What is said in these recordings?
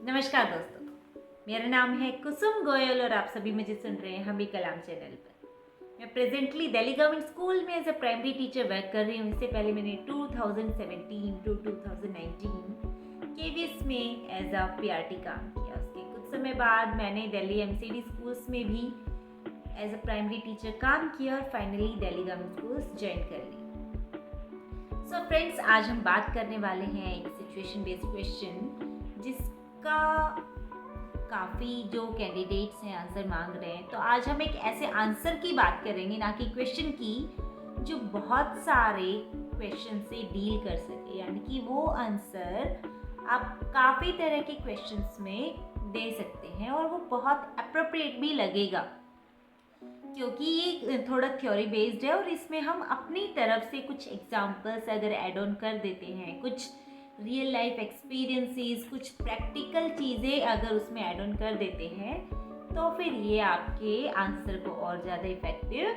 नमस्कार दोस्तों, मेरा नाम है कुसुम गोयल और आप सभी मुझे सुन रहे हैं हम भी कलाम चैनल पर। मैं प्रेजेंटली दिल्ली गवर्नमेंट स्कूल में as a primary teacher work कर रही हूँ। इससे पहले मैंने 2017 टू 2019 केवीएस में एज अ पीआरटी काम किया। उसके कुछ समय बाद मैंने दिल्ली एमसीडी स्कूल्स में भी एज अ प्राइमरी टीचर काम किया और finally Delhi government schools join कर ली। सो फ्रेंड्स, आज हम बात करने वाले हैं एक सिचुएशन बेस्ड क्वेश्चन जिसका काफ़ी जो कैंडिडेट्स हैं आंसर मांग रहे हैं। तो आज हम एक ऐसे आंसर की बात करेंगे, ना कि क्वेश्चन की, जो बहुत सारे क्वेश्चन से डील कर सके। यानी कि वो आंसर आप काफ़ी तरह के क्वेश्चंस में दे सकते हैं और वो बहुत अप्रोप्रिएट भी लगेगा, क्योंकि ये थोड़ा थ्योरी बेस्ड है और इसमें हम अपनी तरफ से कुछ एग्जांपल्स अगर ऐड ऑन कर देते हैं, कुछ रियल लाइफ एक्सपीरियंसेस, कुछ प्रैक्टिकल चीज़ें अगर उसमें ऐड ऑन कर देते हैं, तो फिर ये आपके आंसर को और ज़्यादा इफेक्टिव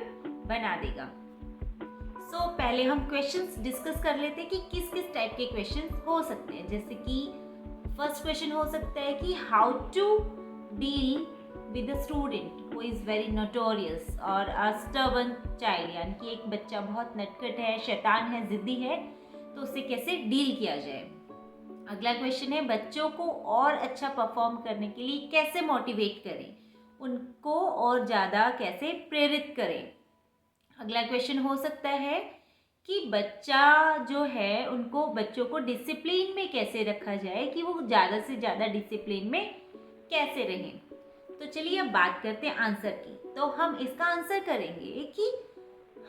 बना देगा। सो पहले हम क्वेश्चंस डिस्कस कर लेते हैं कि किस किस टाइप के क्वेश्चंस हो सकते हैं। जैसे कि फर्स्ट क्वेश्चन हो सकता है कि how to deal with a student who is very notorious और अ स्टर्बन चाइल्ड, यानी कि एक बच्चा बहुत नटखट है, शैतान है, ज़िद्दी है, तो उससे कैसे डील किया जाए। अगला क्वेश्चन है बच्चों को और अच्छा परफॉर्म करने के लिए कैसे मोटिवेट करें, उनको और ज़्यादा कैसे प्रेरित करें। अगला क्वेश्चन हो सकता है कि बच्चा जो है, उनको बच्चों को डिसिप्लिन में कैसे रखा जाए कि वो ज़्यादा से ज़्यादा डिसिप्लिन में कैसे रहें। तो चलिए अब बात करते हैं आंसर की। तो हम इसका आंसर करेंगे कि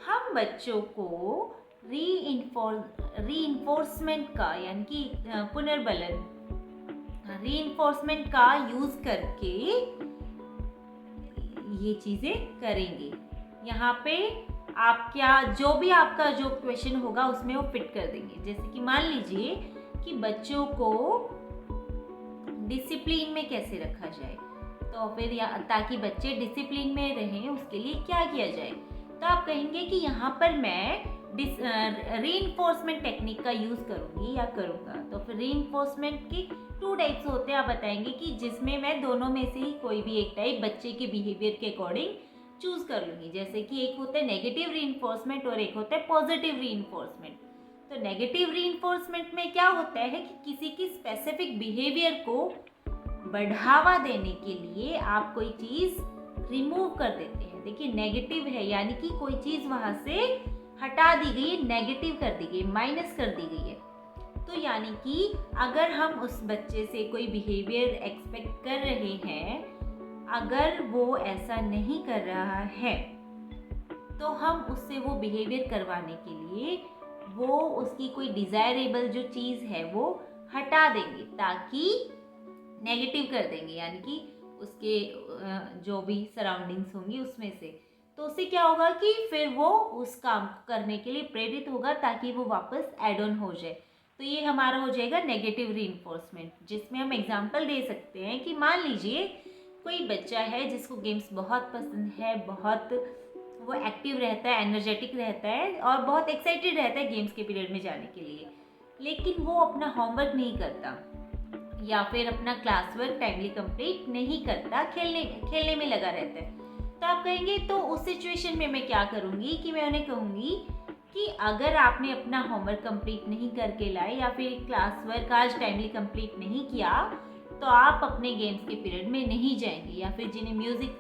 हम बच्चों को रीइंफोर्समेंट का, यानी कि पुनर्बलन, रीइंफोर्समेंट का यूज करके ये चीजें करेंगे। यहाँ पे आप क्या, जो भी आपका जो क्वेश्चन होगा उसमें वो फिट कर देंगे। जैसे कि मान लीजिए कि बच्चों को डिसिप्लिन में कैसे रखा जाए, तो फिर ताकि बच्चे डिसिप्लिन में रहें उसके लिए क्या किया जाए। तो आप कहेंगे कि यहाँ पर मैं रीइंफोर्समेंट टेक्निक का यूज़ करूँगी या करूँगा। तो फिर रीइंफोर्समेंट की 2 टाइप्स होते हैं। आप बताएंगे कि जिसमें मैं दोनों में से ही कोई भी एक टाइप बच्चे के बिहेवियर के अकॉर्डिंग चूज़ कर लूँगी। जैसे कि एक होता है नेगेटिव रीइंफोर्समेंट और एक होता है पॉजिटिव रीइंफोर्समेंट। तो नेगेटिव रीइंफोर्समेंट में क्या होता है कि किसी की स्पेसिफिक बिहेवियर को बढ़ावा देने के लिए आप कोई चीज़ रिमूव कर देते हैं। देखिए नेगेटिव है, यानी कि कोई चीज़ वहाँ से हटा दी गई है, नेगेटिव कर दी गई, माइनस कर दी गई है। तो यानी कि अगर हम उस बच्चे से कोई बिहेवियर एक्सपेक्ट कर रहे हैं, अगर वो ऐसा नहीं कर रहा है, तो हम उससे वो बिहेवियर करवाने के लिए वो उसकी कोई डिज़ायरेबल जो चीज़ है वो हटा देंगे, ताकि नेगेटिव कर देंगे, यानी कि उसके जो भी सराउंडिंग्स होंगी उसमें से। तो उससे क्या होगा कि फिर वो उस काम करने के लिए प्रेरित होगा ताकि वो वापस एड ऑन हो जाए। तो ये हमारा हो जाएगा नेगेटिव रीइंफोर्समेंट, जिसमें हम एग्जांपल दे सकते हैं कि मान लीजिए कोई बच्चा है जिसको गेम्स बहुत पसंद है, बहुत वो एक्टिव रहता है, एनर्जेटिक रहता है और बहुत एक्साइटेड रहता है गेम्स के पीरियड में जाने के लिए, लेकिन वो अपना होमवर्क नहीं करता या फिर अपना क्लास वर्क टाइमली कंप्लीट नहीं करता, खेलने में लगा रहता है। तो आप कहेंगे तो उस सिचुएशन में मैं क्या करूँगी कि मैं उन्हें कहूँगी कि अगर आपने अपना होमवर्क कंप्लीट नहीं करके लाए या फिर क्लास वर्क आज टाइमली कंप्लीट नहीं किया, तो आप अपने गेम्स के पीरियड में नहीं जाएंगे। या फिर जिन्हें म्यूज़िक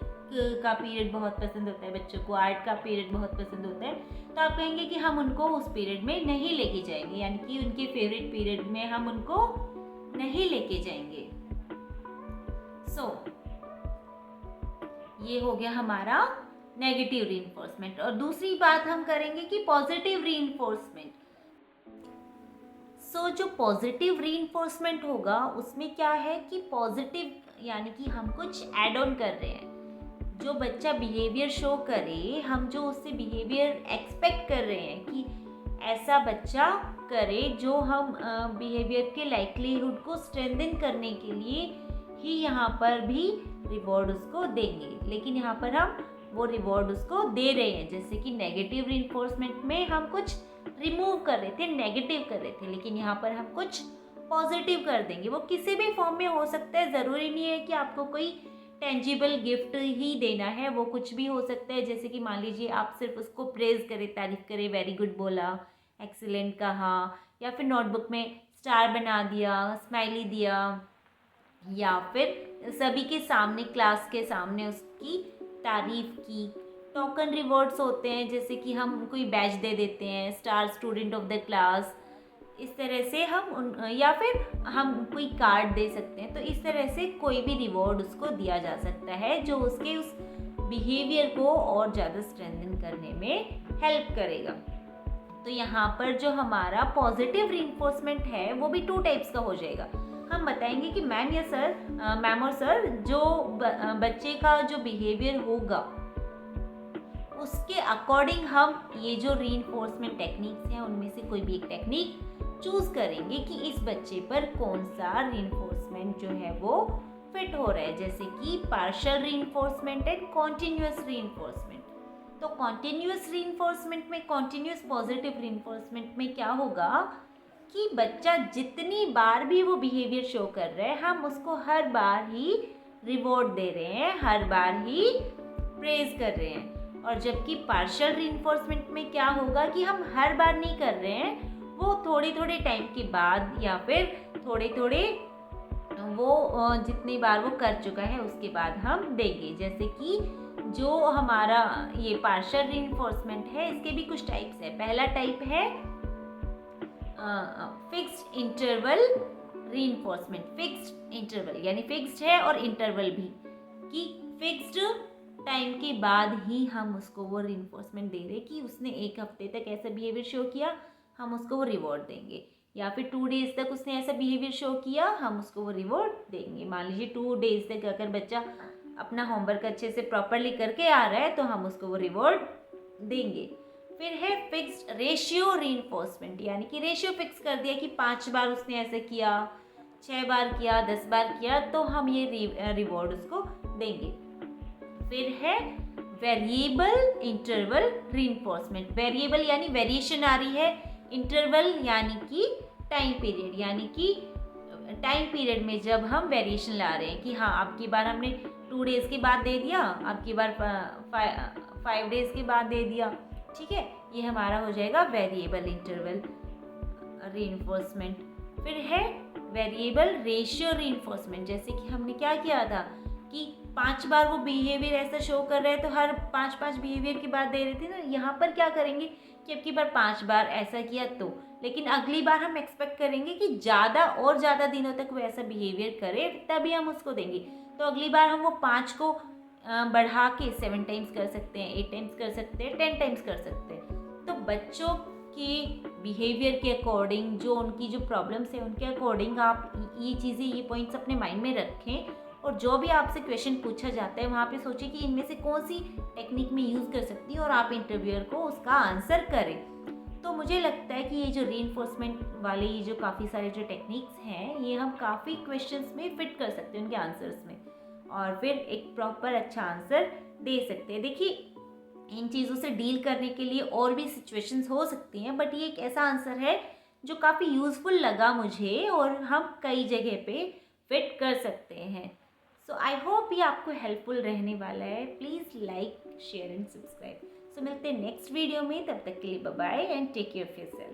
का पीरियड बहुत पसंद होता है, बच्चों को आर्ट का पीरियड बहुत पसंद होता है, तो आप कहेंगे कि हम उनको उस पीरियड में नहीं लेके जाएंगे, यानी कि उनके फेवरेट पीरियड में हम उनको नहीं लेके जाएंगे। ये हो गया हमारा नेगेटिव रीइंफोर्समेंट। और दूसरी बात हम करेंगे कि पॉजिटिव रीइंफोर्समेंट। जो पॉजिटिव रीइंफोर्समेंट होगा उसमें क्या है कि पॉजिटिव, यानी कि हम कुछ ऐड ऑन कर रहे हैं। जो बच्चा बिहेवियर शो करे, हम जो उससे बिहेवियर एक्सपेक्ट कर रहे हैं कि ऐसा बच्चा करे, जो हम बिहेवियर के लाइक्लीहुड को स्ट्रेंथन करने के लिए ही यहाँ पर भी रिवॉर्ड उसको देंगे, लेकिन यहाँ पर हम वो रिवॉर्ड उसको दे रहे हैं। जैसे कि नेगेटिव रीइंफोर्समेंट में हम कुछ रिमूव कर रहे थे, नेगेटिव कर रहे थे, लेकिन यहाँ पर हम कुछ पॉजिटिव कर देंगे। वो किसी भी फॉर्म में हो सकता है, ज़रूरी नहीं है कि आपको कोई टेंजिबल गिफ्ट ही देना है, वो कुछ भी हो सकता है। जैसे कि मान लीजिए आप सिर्फ उसको प्रेज़ करें, तारीफ़ करें, वेरी गुड बोला, एक्सीलेंट कहा, या फिर नोटबुक में स्टार बना दिया, स्माइली दिया, या फिर सभी के सामने, क्लास के सामने उसकी तारीफ़ की। टोकन रिवॉर्ड्स होते हैं, जैसे कि हम कोई बैच दे देते हैं, star student of the class, इस तरह से हम या फिर हम कोई कार्ड दे सकते हैं। तो इस तरह से कोई भी रिवॉर्ड उसको दिया जा सकता है जो उसके उस बिहेवियर को और ज़्यादा स्ट्रेंथन करने में हेल्प करेगा। तो यहाँ पर जो हमारा पॉजिटिव रीइंफोर्समेंट है वो भी 2 टाइप्स का हो जाएगा। हम बताएंगे कि मैम या सर, मैम और सर, जो बच्चे का जो बिहेवियर होगा उसके अकॉर्डिंग हम ये जो रीइंफोर्समेंट टेक्निक्स हैं उनमें से कोई भी एक टेक्निक चूज़ करेंगे कि इस बच्चे पर कौन सा रीइंफोर्समेंट जो है वो फिट हो रहा है। जैसे कि partial reinforcement and continuous reinforcement. तो कॉन्टिन्यूअस रीइंफोर्समेंट में, कॉन्टिन्यूअस पॉजिटिव रीइंफोर्समेंट में क्या होगा कि बच्चा जितनी बार भी वो बिहेवियर शो कर रहा है, हम उसको हर बार ही रिवॉर्ड दे रहे हैं, हर बार ही प्रेज कर रहे हैं। और जबकि पार्शियल रीइंफोर्समेंट में क्या होगा कि हम हर बार नहीं कर रहे हैं, वो थोड़े थोड़े टाइम के बाद या फिर थोड़े थोड़े वो जितनी बार वो कर चुका है उसके बाद हम देंगे। जैसे कि जो हमारा ये पार्शियल रीइंफोर्समेंट है, इसके भी कुछ टाइप्स है। पहला टाइप है fixed interval reinforcement. Fixed interval यानी फिक्स्ड है और इंटरवल भी, कि फिक्स्ड टाइम के बाद ही हम उसको वो रीइंफोर्समेंट दे रहे कि उसने 1 हफ्ते तक ऐसा बिहेवियर शो किया, हम उसको वो रिवॉर्ड देंगे। या फिर 2 डेज तक उसने ऐसा बिहेवियर शो किया, हम उसको वो रिवॉर्ड देंगे। मान लीजिए 2 डेज तक अगर बच्चा अपना होमवर्क अच्छे से प्रॉपरली करके आ रहा है तो हम उसको वो रिवॉर्ड देंगे। फिर है फिक्स्ड रेशियो रीइंफोर्समेंट, यानी कि रेशियो फिक्स कर दिया कि 5 बार उसने ऐसा किया, 6 बार किया, 10 बार किया, तो हम ये रिवॉर्ड उसको देंगे। फिर है वेरिएबल इंटरवल रीइंफोर्समेंट। वेरिएबल यानी वेरिएशन आ रही है, इंटरवल यानी कि टाइम पीरियड, यानी कि टाइम पीरियड में जब हम वेरिएशन ला रहे हैं कि हाँ, अब की बार हमने 2 डेज के बाद दे दिया, अब की बार 5 डेज के बाद दे दिया, ठीक है, ये हमारा हो जाएगा वेरिएबल इंटरवल रीइंफोर्समेंट। फिर है वेरिएबल रेशियो रीइंफोर्समेंट। जैसे कि हमने क्या किया था कि 5 बार वो बिहेवियर ऐसा शो कर रहे हैं तो हर 5 बिहेवियर के बाद दे रहे थे ना। यहाँ पर क्या करेंगे कि अब की बार 5 बार ऐसा किया तो, लेकिन अगली बार हम एक्सपेक्ट करेंगे कि ज़्यादा और ज़्यादा दिनों तक वो ऐसा बिहेवियर करे, तभी हम उसको देंगे। तो अगली बार हम वो 5 को बढ़ा के 7 टाइम्स कर सकते हैं, 8 टाइम्स कर सकते हैं, 10 टाइम्स कर सकते हैं। तो बच्चों के बिहेवियर के अकॉर्डिंग, जो उनकी जो प्रॉब्लम्स है उनके अकॉर्डिंग आप ये चीज़ें, ये पॉइंट्स अपने माइंड में रखें। और जो भी आपसे क्वेश्चन पूछा जाता है वहाँ पे सोचिए कि इनमें से कौन सी टेक्निक में यूज़ कर सकती है और आप इंटरव्यूअर को उसका आंसर करें। तो मुझे लगता है कि ये जो रीइंफोर्समेंट वाले ये जो काफ़ी सारे जो टेक्निक्स हैं, ये हम काफ़ी क्वेश्चंस में फिट कर सकते हैं उनके आंसर्स में, और फिर एक प्रॉपर अच्छा आंसर दे सकते हैं। देखिए, इन चीज़ों से डील करने के लिए और भी सिचुएशंस हो सकती हैं, बट ये एक ऐसा आंसर है जो काफ़ी यूज़फुल लगा मुझे और हम कई जगह पे फिट कर सकते हैं। सो आई होप ये आपको हेल्पफुल रहने वाला है। Please like, share and subscribe. So मिलते हैं नेक्स्ट वीडियो में, तब तक के लिए bye bye and take care of yourself.